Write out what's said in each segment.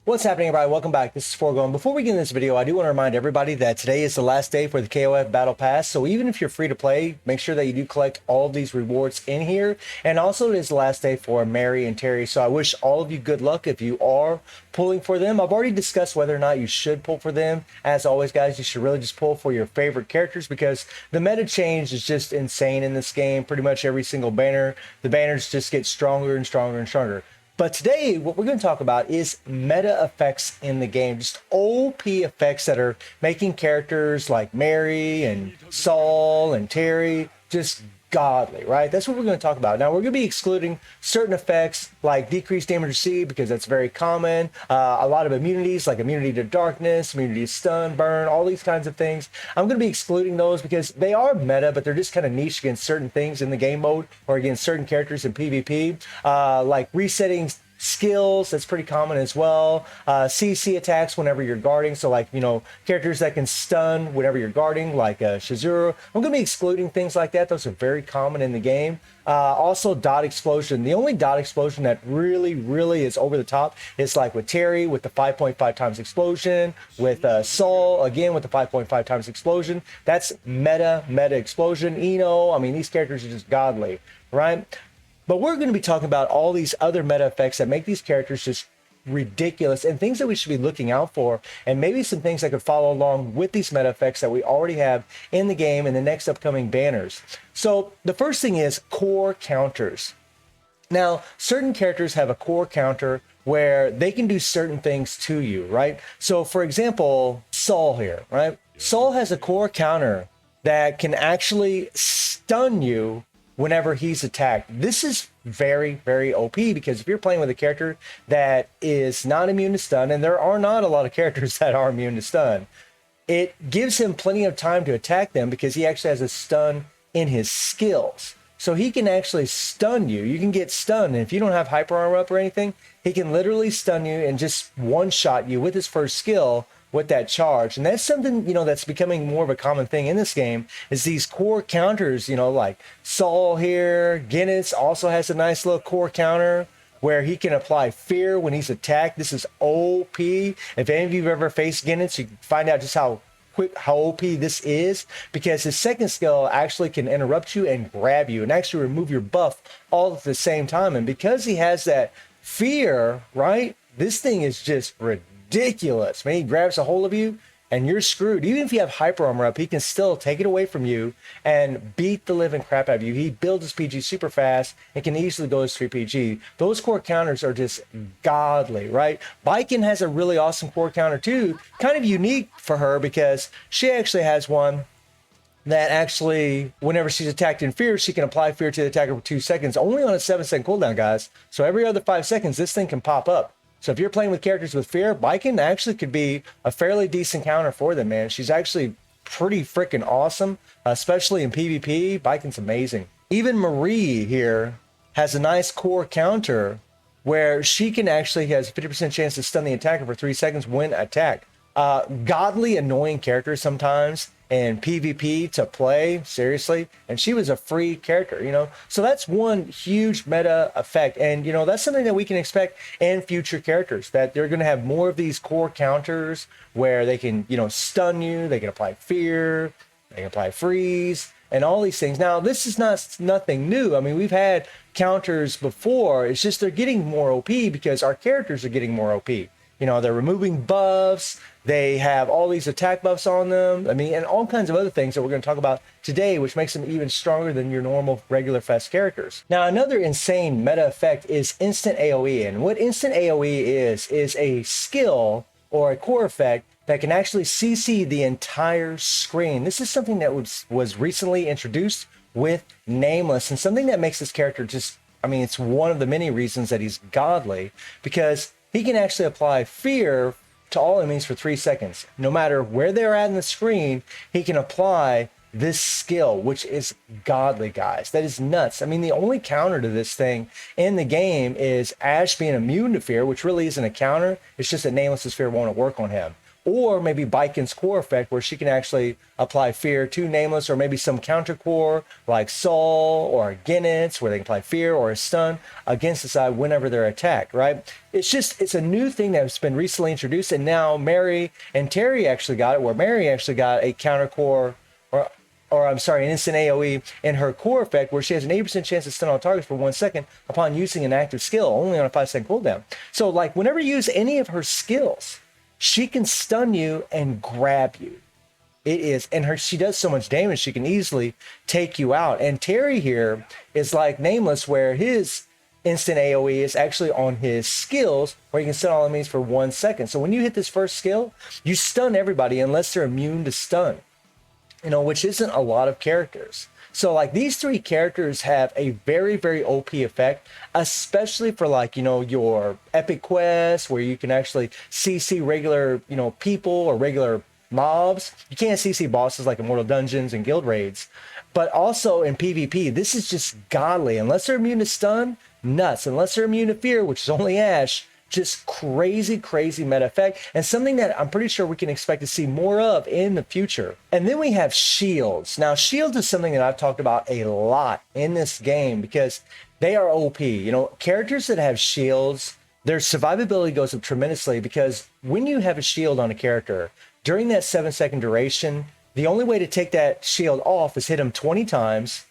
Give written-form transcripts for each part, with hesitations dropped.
What's happening, everybody? Welcome back. This is Forgone. Before we get in this video, I do want to remind everybody that today is the last day for the KOF Battle Pass. So even if you're free to play, make sure that you do collect all of these rewards in here. And also, it is the last day for Mary and Terry. So I wish all of you good luck if you are pulling for them. I've already discussed whether or not you should pull for them. As always, guys, you should really just pull for your favorite characters because the meta change is just insane in this game. Pretty much every single banner, the banners just get stronger and stronger and stronger. But today, what we're going to talk about is meta effects in the game. Just OP effects that are making characters like Mary and Saul and Terry just godly, right? That's what we're going to talk about. Now, we're going to be excluding certain effects like decreased damage received because that's very common. A lot of immunities like immunity to darkness, immunity to stun, burn, all these kinds of things. I'm going to be excluding those because they are meta, but they're just kind of niche against certain things in the game mode or against certain characters in PvP, like resetting skills. That's pretty common as well. CC attacks whenever you're guarding, so like, you know, characters that can stun whenever you're guarding, like Shizuru. I'm going to be excluding things like that. Those are very common in the game. Also dot explosion. The only dot explosion that really is over the top is like with Terry with the 5.5 times explosion, with Saul again with the 5.5 times explosion. That's meta explosion. Eno, I mean, these characters are just godly, right? But we're going to be talking about all these other meta effects that make these characters just ridiculous and things that we should be looking out for, and maybe some things that could follow along with these meta effects that we already have in the game in the next upcoming banners. So the first thing is core counters. Now, certain characters have a core counter where they can do certain things to you, right? So for example, Saul here, right? Saul has a core counter that can actually stun you whenever he's attacked. This is very OP because if you're playing with a character that is not immune to stun, and there are not a lot of characters that are immune to stun, it gives him plenty of time to attack them because he actually has a stun in his skills. So he can actually stun you. You can get stunned, and if you don't have hyper armor up or anything, he can literally stun you and just one-shot you with his first skill with that charge. And that's something, you know, that's becoming more of a common thing in this game, is these core counters, you know, like Saul here. Guinness also has a nice little core counter where he can apply fear when he's attacked. This is OP. If any of you have ever faced Guinness, you can find out just how OP this is, because his second skill actually can interrupt you and grab you and actually remove your buff all at the same time. And because he has that fear, right, this thing is just ridiculous. Man, he grabs a hold of you and you're screwed. Even if you have hyper armor up, he can still take it away from you and beat the living crap out of you. He builds his PG super fast and can easily go as 3 PG. Those core counters are just godly, right? Baiken has a really awesome core counter too, kind of unique for her because she actually has one that actually, whenever she's attacked in fear, she can apply fear to the attacker for 2 seconds, only on a 7-second cooldown, guys. So every other 5 seconds, this thing can pop up. So if you're playing with characters with fear, Baiken actually could be a fairly decent counter for them, man. She's actually pretty freaking awesome, especially in PvP. Baiken's amazing. Even Marie here has a nice core counter where she can actually has a 50% chance to stun the attacker for 3 seconds when attacked. Godly annoying character sometimes in PvP to play, seriously, and she was a free character, you know. So that's one huge meta effect, and you know, that's something that we can expect in future characters, that they're going to have more of these core counters where they can, you know, stun you, they can apply fear, they can apply freeze, and all these things. Now, this is nothing new. I mean, we've had counters before. It's just they're getting more OP because our characters are getting more OP. You know, they're removing buffs. They have all these attack buffs on them. I mean, and all kinds of other things that we're going to talk about today, which makes them even stronger than your normal regular fest characters. Now, another insane meta effect is instant AoE. And what instant AoE is a skill or a core effect that can actually CC the entire screen. This is something that was recently introduced with Nameless, and something that makes this character just, I mean, it's one of the many reasons that he's godly, because he can actually apply fear to all enemies for 3 seconds. No matter where they're at in the screen, he can apply this skill, which is godly, guys. That is nuts. I mean, the only counter to this thing in the game is Ashe being immune to fear, which really isn't a counter. It's just that Nameless's fear won't work on him. or maybe Baiken's core effect, where she can actually apply fear to Nameless, or maybe some counter core like Saul or Guinness, where they can apply fear or a stun against the side whenever they're attacked, right? It's a new thing that's been recently introduced, and now Mary and Terry actually got it, where Mary actually got a counter core, or I'm sorry, an instant AoE in her core effect, where she has an 80% chance to stun on targets for 1 second upon using an active skill, only on a 5-second cooldown. So like whenever you use any of her skills, she can stun you and grab you. She does so much damage, she can easily take you out. And Terry here is like Nameless, where his instant AoE is actually on his skills, where you can stun all enemies for 1 second. So when you hit this first skill, you stun everybody unless they're immune to stun, which isn't a lot of characters. So like these 3 characters have a very, very OP effect, especially for like, your epic quests where you can actually CC regular, people or regular mobs. You can't CC bosses like Immortal Dungeons and Guild Raids, but also in PvP, this is just godly. Unless they're immune to stun, nuts. Unless they're immune to fear, which is only Ashe, just crazy, crazy meta effect, and something that I'm pretty sure we can expect to see more of in the future. And then we have shields. Now, shields is something that I've talked about a lot in this game because they are OP. Characters that have shields, their survivability goes up tremendously, because when you have a shield on a character, during that 7-second duration, the only way to take that shield off is hit them 20 times,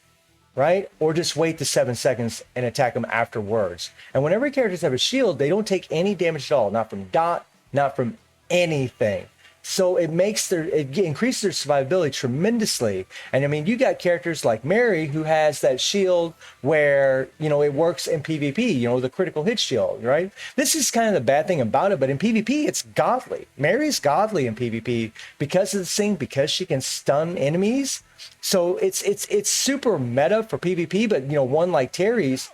right? Or just wait the 7 seconds and attack them afterwards. And whenever characters have a shield, they don't take any damage at all. Not from dot, not from anything. So it increases their survivability tremendously. And I mean, you got characters like Mary, who has that shield where, it works in PvP, the critical hit shield, right? This is kind of the bad thing about it, but in PvP, it's godly. Mary's godly in PvP because of this thing, because she can stun enemies. So it's super meta for PvP, but one like Terry's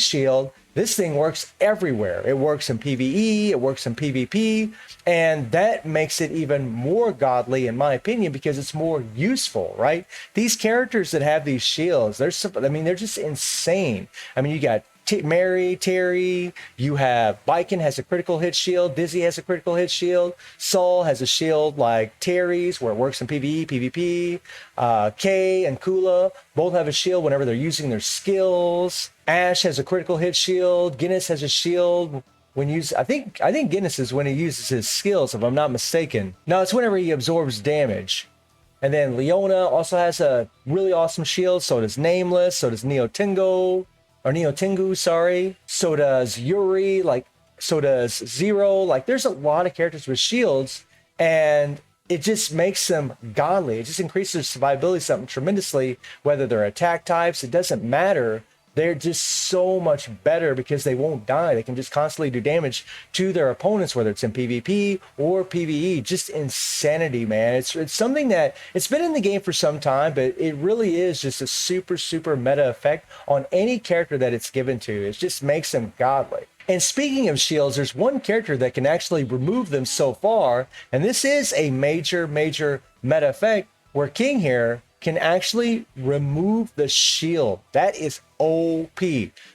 shield, this thing works everywhere. It works in PvE, it works in PvP, and that makes it even more godly, in my opinion, because it's more useful, right? These characters that have these shields, they're just insane. I mean, you got Mary, Terry, you have Baiken has a critical hit shield, Dizzy has a critical hit shield, Saul has a shield like Terry's where it works in PvE, PvP, Kay and Kula both have a shield whenever they're using their skills. Ashe has a critical hit shield, Guinness has a shield when I think Guinness is when he uses his skills, if I'm not mistaken. No, it's whenever he absorbs damage. And then Leona also has a really awesome shield, so does Nameless, so does Neo Tengu, sorry. So does Yuri, so does Zero. There's a lot of characters with shields, and it just makes them godly. It just increases their survivability something tremendously, whether they're attack types, it doesn't matter. They're just so much better because they won't die. They can just constantly do damage to their opponents, whether it's in PvP or PvE. Just insanity, man. It's something that it's been in the game for some time, but it really is just a super, super meta effect on any character that it's given to. It just makes them godly. And speaking of shields, there's one character that can actually remove them so far, and this is a major, major meta effect where King here can actually remove the shield. That is OP.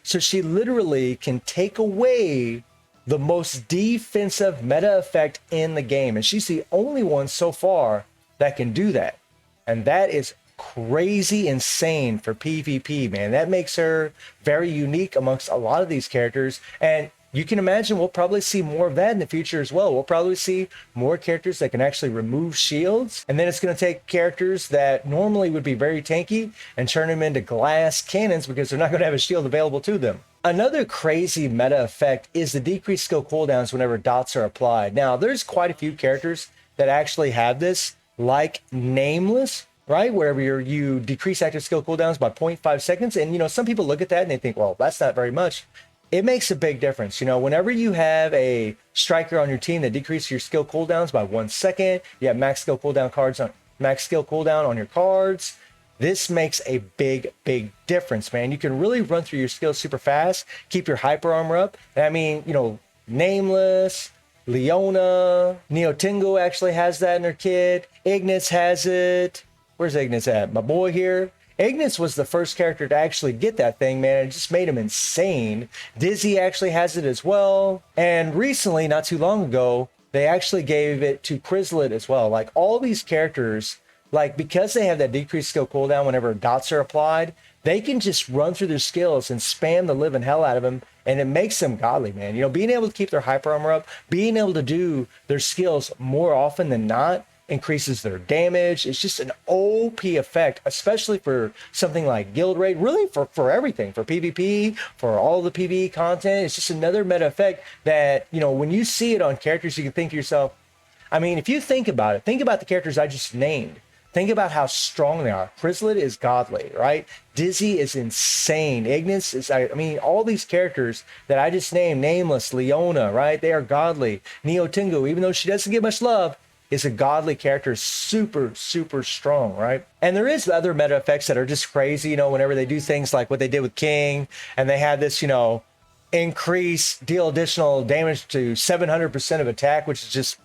So she literally can take away the most defensive meta effect in the game. And she's the only one so far that can do that. And that is crazy insane for PvP, man. That makes her very unique amongst a lot of these characters. And you can imagine we'll probably see more of that in the future as well. We'll probably see more characters that can actually remove shields. And then it's going to take characters that normally would be very tanky and turn them into glass cannons because they're not going to have a shield available to them. Another crazy meta effect is the decreased skill cooldowns whenever dots are applied. Now, there's quite a few characters that actually have this, like Nameless, right? Wherever you decrease active skill cooldowns by 0.5 seconds. And, some people look at that and they think, well, that's not very much. It makes a big difference. Whenever you have a striker on your team that decreases your skill cooldowns by 1 second, you have max skill cooldown on your cards. This makes a big, big difference, man. You can really run through your skills super fast, keep your hyper armor up. And I mean, Nameless, Leona, Neo Tengu actually has that in her kit. Ignis has it. Where's Ignis at? My boy here. Ignis was the first character to actually get that thing, man. It just made him insane. Dizzy actually has it as well. And recently, not too long ago, they actually gave it to Chrysalid as well. Like all these characters, like because they have that decreased skill cooldown whenever dots are applied, they can just run through their skills and spam the living hell out of them, and it makes them godly, man. You know, being able to keep their hyper armor up, being able to do their skills more often than not, increases their damage. It's just an OP effect, especially for something like Guild Raid, really for everything, for PvP, for all the PvE content. It's just another meta effect that, you know, when you see it on characters, you can think to yourself, I mean, if you think about it, think about the characters I just named. Think about how strong they are. Chrysalid is godly, right? Dizzy is insane. Ignis is, I mean, all these characters that I just named, Nameless, Leona, right? They are godly. Neo Tengu, even though she doesn't get much love, is a godly character, super, super strong, right? And there is other meta effects that are just crazy, you know, whenever they do things like what they did with King, and they had this, you know, increase, deal additional damage to 700% of attack, which is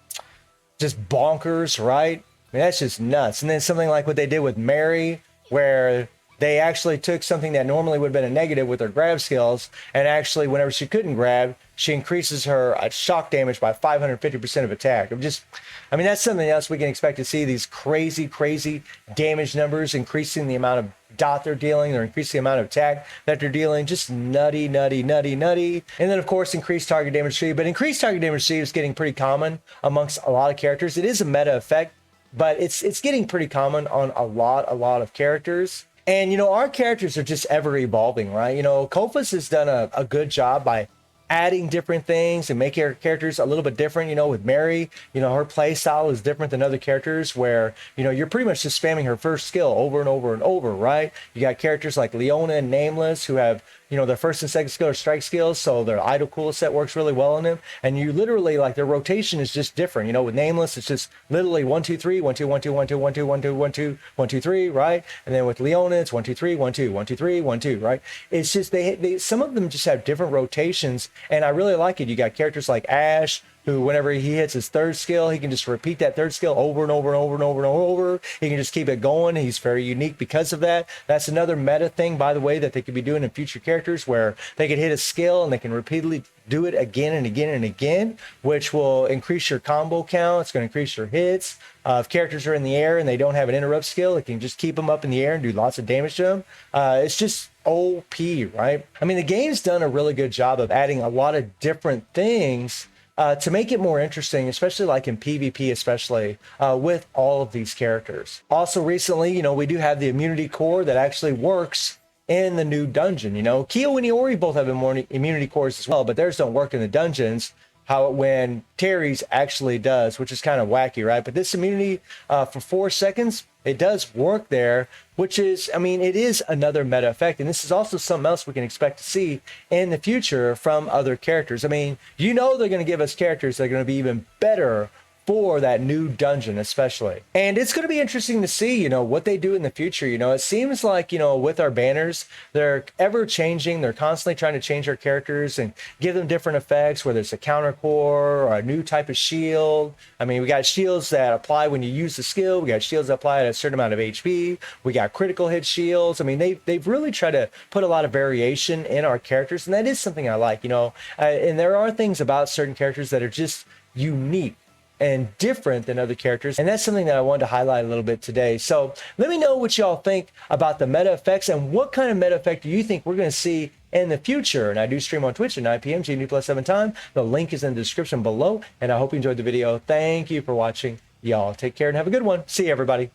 just bonkers, right? I mean, that's just nuts. And then something like what they did with Mary, where they actually took something that normally would have been a negative with her grab skills, and actually whenever she couldn't grab, she increases her shock damage by 550% of attack. I mean, that's something else we can expect to see, these crazy, crazy damage numbers, increasing the amount of dot they're dealing, or increasing the amount of attack that they're dealing. Just nutty, nutty, nutty, nutty. And then, of course, increased target damage receive. But increased target damage receive is getting pretty common amongst a lot of characters. It is a meta effect, but it's getting pretty common on a lot of characters. And, you know, our characters are just ever evolving, right? You know, Kofus has done a good job by adding different things and making her characters a little bit different. You know, with Mary, you know, her play style is different than other characters where, you know, you're pretty much just spamming her first skill over and over and over, right? You got characters like Leona and Nameless who have, you know, their first and second skill are strike skills, so their idle cool set works really well on them. And you literally, like, their rotation is just different. You know, with Nameless, it's just literally 1 2 3 1 2 1 2 1 2 1 2 1 2 1 2 1 2 3, right? And then with Leona, it's 1 2 3 1 2 1 2 3 1 2, right? It's just they some of them just have different rotations, and I really like it. You got characters like Ash, who whenever he hits his third skill, he can just repeat that third skill over and over and over and over and over. He can just keep it going. He's very unique because of that. That's another meta thing, by the way, that they could be doing in future characters, where they can hit a skill and they can repeatedly do it again and again and again, which will increase your combo count. It's going to increase your hits. If characters are in the air and they don't have an interrupt skill, it can just keep them up in the air and do lots of damage to them. It's just OP, right? I mean, the game's done a really good job of adding a lot of different things to make it more interesting, especially like in PvP, especially with all of these characters. Also recently, you know, we do have the immunity core that actually works in the new dungeon. You know, Kyo and Iori both have immunity cores as well, but theirs don't work in the dungeons when Terry's actually does, which is kind of wacky, right? But this immunity for 4 seconds, it does work there, which is, I mean, it is another meta effect. And this is also something else we can expect to see in the future from other characters. I mean, you know, they're going to give us characters that are going to be even better for that new dungeon, especially. And it's going to be interesting to see, you know, what they do in the future. You know, it seems like, you know, with our banners, they're ever changing. They're constantly trying to change our characters and give them different effects, whether it's a counter core or a new type of shield. I mean, we got shields that apply when you use the skill. We got shields that apply at a certain amount of HP. We got critical hit shields. I mean, they've really tried to put a lot of variation in our characters, and that is something I like, you know. And there are things about certain characters that are just unique and different than other characters, and that's something that I wanted to highlight a little bit today. So let me know what y'all think about the meta effects, and what kind of meta effect do you think we're going to see in the future. And I do stream on Twitch at 9 p.m. GMT+7 time. The link is in the description below, and I hope you enjoyed the video. Thank you for watching. Y'all take care and have a good one. See you, everybody.